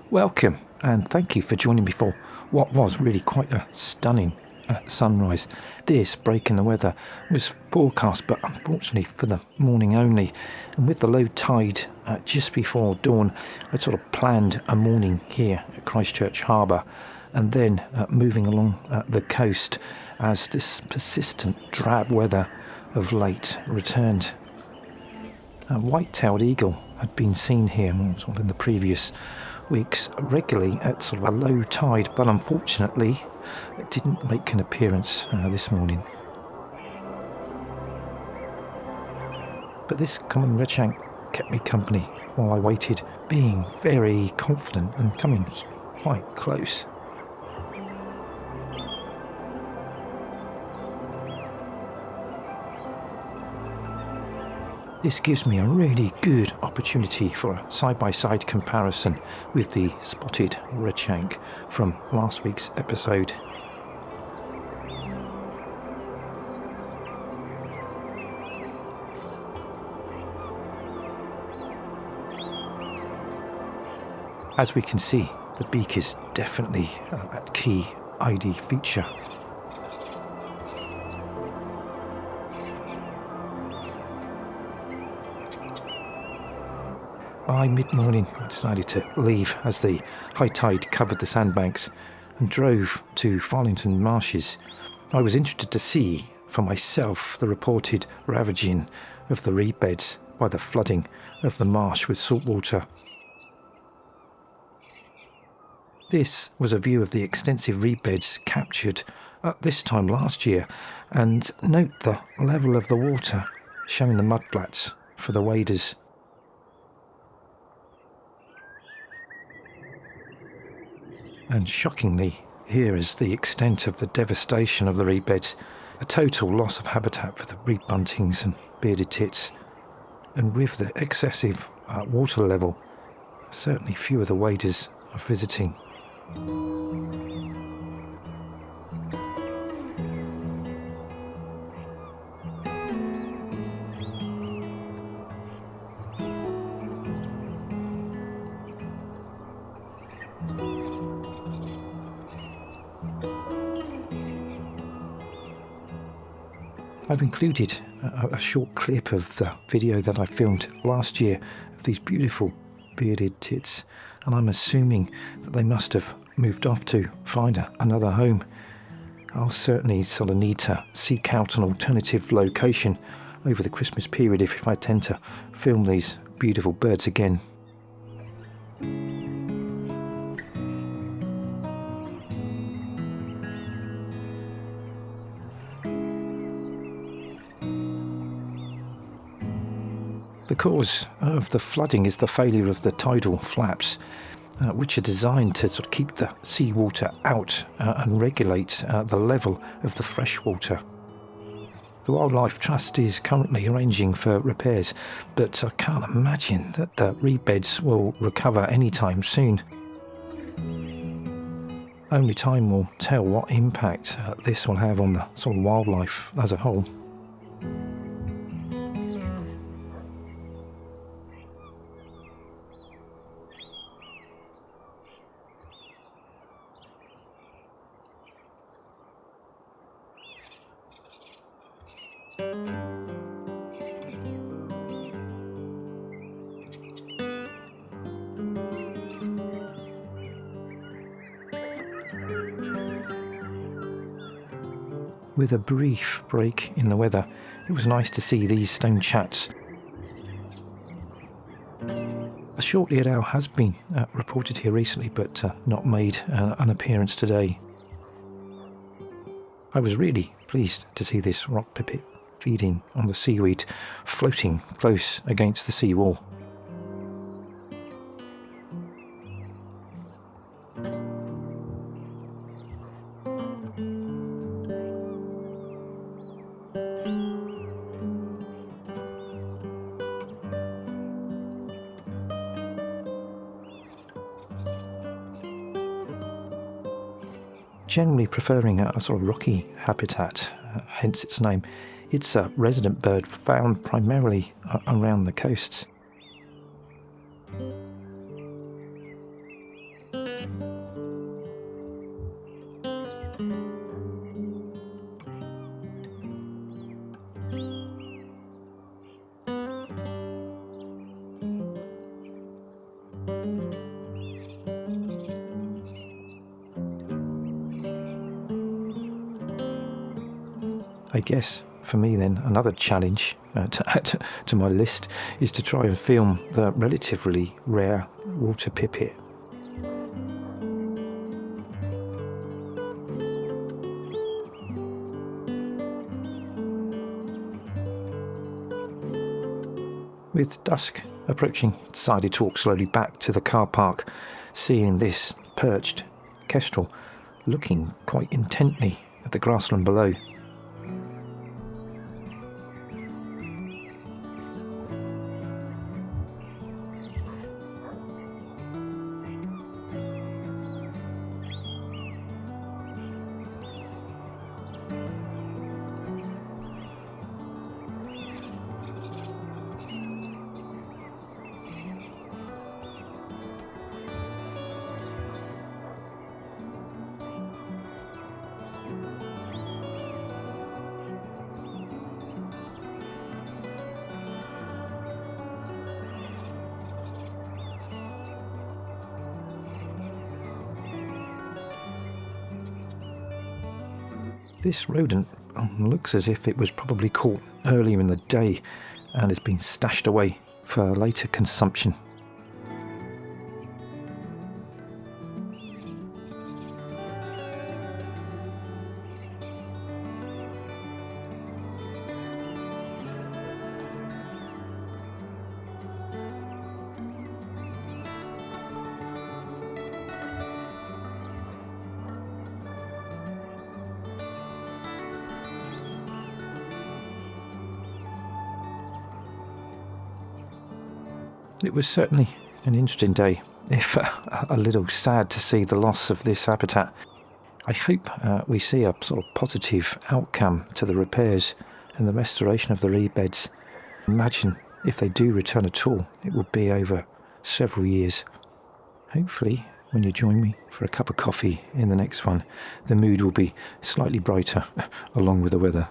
Welcome, and thank you for joining me for what was really quite a stunning sunrise. This break in the weather was forecast, but unfortunately for the morning only. And with the low tide just before dawn, I'd sort of planned a morning here at Christchurch Harbour, and then moving along the coast as this persistent drab weather of late returned. A white-tailed eagle had been seen here sort of in the previous weeks regularly at sort of a low tide, but unfortunately it didn't make an appearance this morning. But this common redshank kept me company while I waited, being very confident and coming quite close. This gives me a really good opportunity for a side-by-side comparison with the spotted redshank from last week's episode. As we can see, the beak is definitely that key ID feature. By mid-morning, I decided to leave as the high tide covered the sandbanks and drove to Farlington Marshes. I was interested to see for myself the reported ravaging of the reed beds by the flooding of the marsh with salt water. This was a view of the extensive reed beds captured at this time last year, and note the level of the water showing the mudflats for the waders. And shockingly, here is the extent of the devastation of the reed beds, a total loss of habitat for the reed buntings and bearded tits. And with the excessive water level, certainly few of the waders are visiting. I've included a short clip of the video that I filmed last year of these beautiful bearded tits, and I'm assuming that they must have moved off to find another home. I'll certainly sort of need to seek out an alternative location over the Christmas period if I tend to film these beautiful birds again. The cause of the flooding is the failure of the tidal flaps, which are designed to sort of keep the seawater out and regulate the level of the freshwater. The Wildlife Trust is currently arranging for repairs, but I can't imagine that the reed beds will recover anytime soon. Only time will tell what impact this will have on the sort of wildlife as a whole. With a brief break in the weather, it was nice to see these stone chats. A short-eared owl has been reported here recently, but not made an appearance today. I was really pleased to see this rock pipit feeding on the seaweed, floating close against the seawall. Generally preferring a sort of rocky habitat, hence its name. It's a resident bird found primarily around the coasts. I guess for me then, another challenge to add to my list is to try and film the relatively rare water pipit. With dusk approaching, decided to walk slowly back to the car park, seeing this perched kestrel looking quite intently at the grassland below. This rodent looks as if it was probably caught earlier in the day and has been stashed away for later consumption. It was certainly an interesting day, if a little sad to see the loss of this habitat. I hope we see a sort of positive outcome to the repairs and the restoration of the reed beds. Imagine if they do return at all, it will be over several years. Hopefully, when you join me for a cup of coffee in the next one, the mood will be slightly brighter along with the weather.